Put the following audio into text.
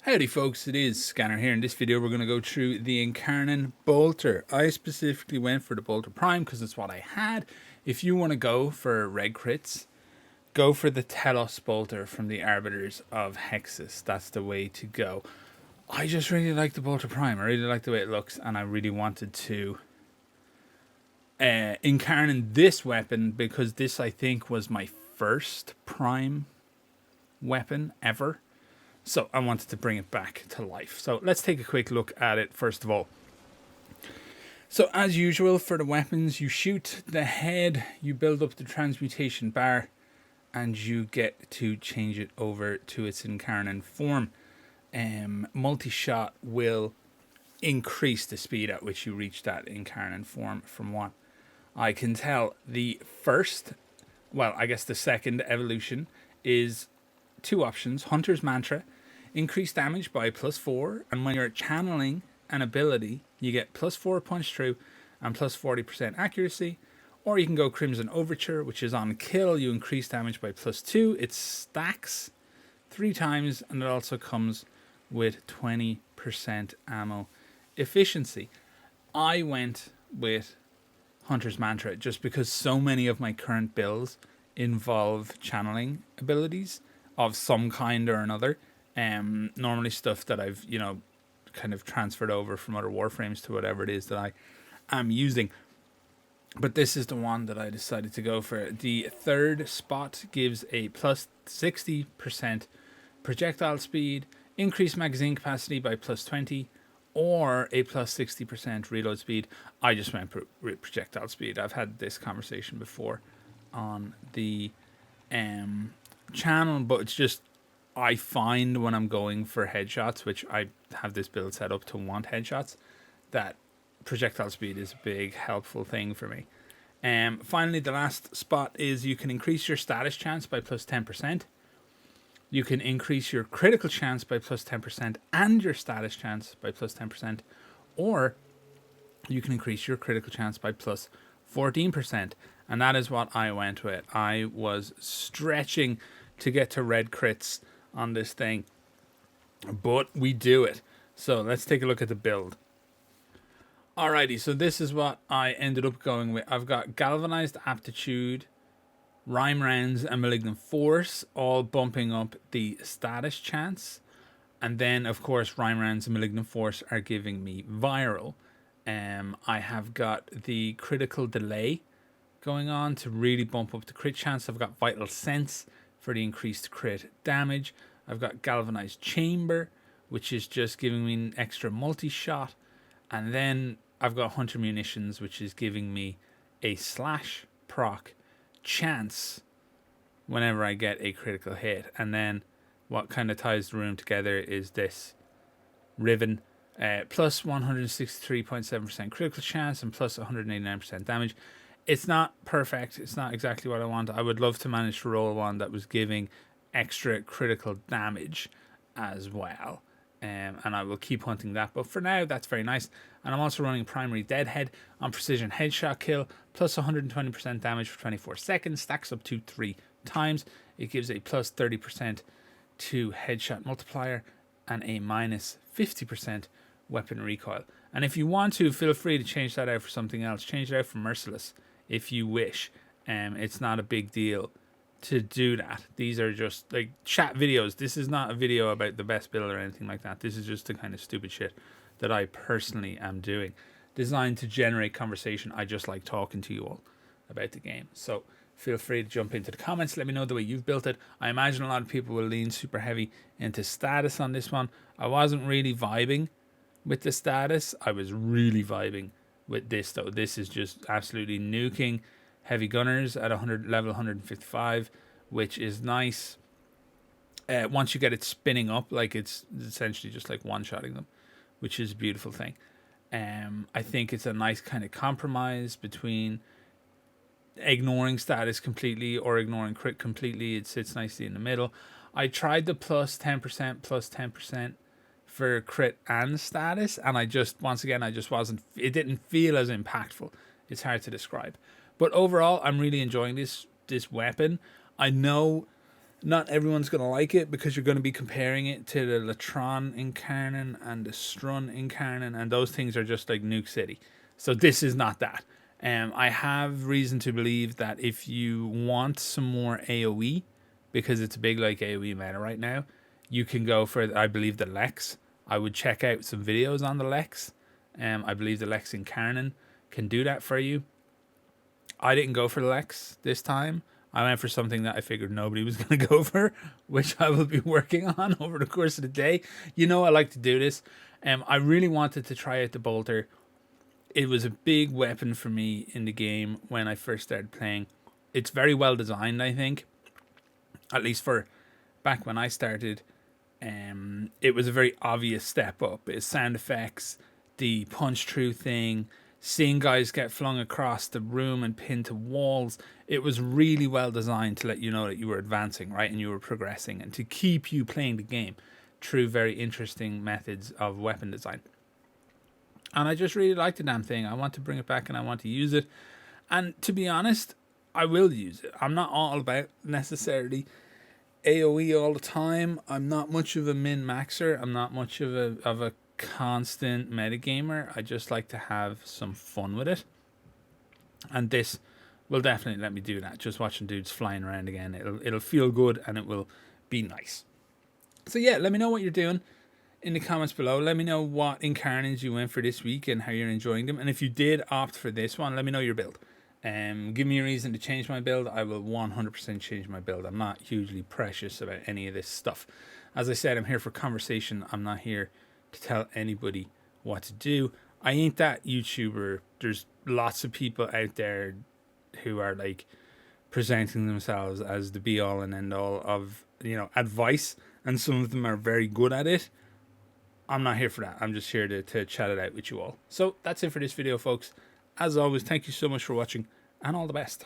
Howdy folks, it is Scanner here. In this video we're going to go through the Incarnon Boltor. I specifically went for the Boltor Prime because it's what I had. If you want to go for red crits, go for the Telos Boltor from the Arbiters of Hexus. That's the way to go. I just really like the Boltor Prime. I really like the way it looks, and I really wanted to Incarnon this weapon because this, I think, was my first Prime weapon ever. So I wanted to bring it back to life. So let's take a quick look at it first of all. So as usual for the weapons, you shoot the head, you build up the transmutation bar, and you get to change it over to its Incarnon form. Multi-shot will increase the speed at which you reach that Incarnon form. From what I can tell, the second evolution is two options. Hunter's Mantra, increase damage by +4, and when you're channeling an ability, you get +4 punch through and +40% accuracy. Or you can go Crimson Overture, which is on kill, you increase damage by +2. It stacks 3 times, and it also comes with 20% ammo efficiency. I went with Hunter's Mantra just because so many of my current builds involve channeling abilities of some kind or another. Normally stuff that I've, kind of transferred over from other Warframes to whatever it is that I am using. But this is the one that I decided to go for. The third spot gives a +60% projectile speed, increased magazine capacity by +20, or a +60% reload speed. I just went for projectile speed. I've had this conversation before on the channel, but it's just I find when I'm going for headshots, which I have this build set up to want headshots, that projectile speed is a big helpful thing for me. Finally, the last spot is you can increase your status chance by +10%. You can increase your critical chance by +10% and your status chance by +10%, or you can increase your critical chance by +14%. And that is what I went with. I was stretching to get to red crits on this thing, but we do it. So let's take a look at the build. Alrighty, so this is what I ended up going with. I've got Galvanized Aptitude, Rhyme Rounds, and Malignant Force, all bumping up the status chance. And then, of course, Rhyme Rounds and Malignant Force are giving me Viral. I have got the Critical Delay going on to really bump up the crit chance. I've got Vital Sense for the increased crit damage. I've got Galvanized Chamber, which is just giving me an extra multi-shot. And then I've got Hunter Munitions, which is giving me a slash proc chance whenever I get a critical hit. And then what kind of ties the room together is this Riven, plus 163.7% critical chance and plus 189% damage. It's not perfect. It's not exactly what I want. I would love to manage to roll one that was giving extra critical damage as well. And I will keep hunting that. But for now, that's very nice. And I'm also running Primary Deadhead on Precision Headshot Kill, plus 120% damage for 24 seconds. Stacks up to 3 times. It gives a plus 30% to Headshot Multiplier and a minus 50% weapon recoil. And if you want to, feel free to change that out for something else. Change it out for Merciless if you wish. It's not a big deal to do that. These are just like chat videos. This is not a video about the best build or anything like that. This is just the kind of stupid shit that I personally am doing, designed to generate conversation. I just like talking to you all about the game. So feel free to jump into the comments. Let me know the way you've built it. I imagine a lot of people will lean super heavy into status on this one. I wasn't really vibing with the status. I was really vibing with this though. This is just absolutely nuking heavy gunners at level 155, which is nice. Once you get it spinning up, like it's essentially just like one-shotting them, which is a beautiful thing. I think it's a nice kind of compromise between ignoring status completely or ignoring crit completely. It sits nicely in the middle. I tried the plus 10% for crit and status, and I just wasn't, it didn't feel as impactful. It's hard to describe. But overall, I'm really enjoying this weapon. I know Not everyone's going to like it because you're going to be comparing it to the Latron Incarnon and the Strun Incarnon, and those things are just like Nuke City. So this is not that. I have reason to believe that if you want some more AoE, because it's a big like AoE meta right now, you can go for, I believe, the Lex. I would check out some videos on the Lex. I believe the Lex Incarnon can do that for you. I didn't go for the Lex this time. I went for something that I figured nobody was going to go for, which I will be working on over the course of the day. You know, I like to do this. I really wanted to try out the Bolter. It was a big weapon for me in the game when I first started playing. It's very well designed, I think. At least for back when I started. It was a very obvious step up. It's sound effects, the punch through thing, seeing guys get flung across the room and pinned to walls. It was really well designed to let you know that you were advancing, right, and you were progressing, and to keep you playing the game through very interesting methods of weapon design. And I just really like the damn thing. I want to bring it back and I want to use it. And to be honest, I will use it. I'm not all about necessarily AoE all the time. I'm not much of a min-maxer. I'm not much of a constant metagamer. I just like to have some fun with it. And this will definitely let me do that. Just watching dudes flying around again. It'll feel good and it will be nice. So yeah, let me know what you're doing in the comments below. Let me know what Incarnons you went for this week and how you're enjoying them. And if you did opt for this one, let me know your build. Give me a reason to change my build. I will 100% change my build. I'm not hugely precious about any of this stuff. As I said, I'm here for conversation. I'm not here to tell anybody what to do. I ain't that YouTuber. There's lots of people out there who are like presenting themselves as the be all and end all of, you know, advice, and some of them are very good at it. I'm not here for that. I'm just here to chat it out with you all. So that's it for this video, folks. As always, thank you so much for watching, and all the best.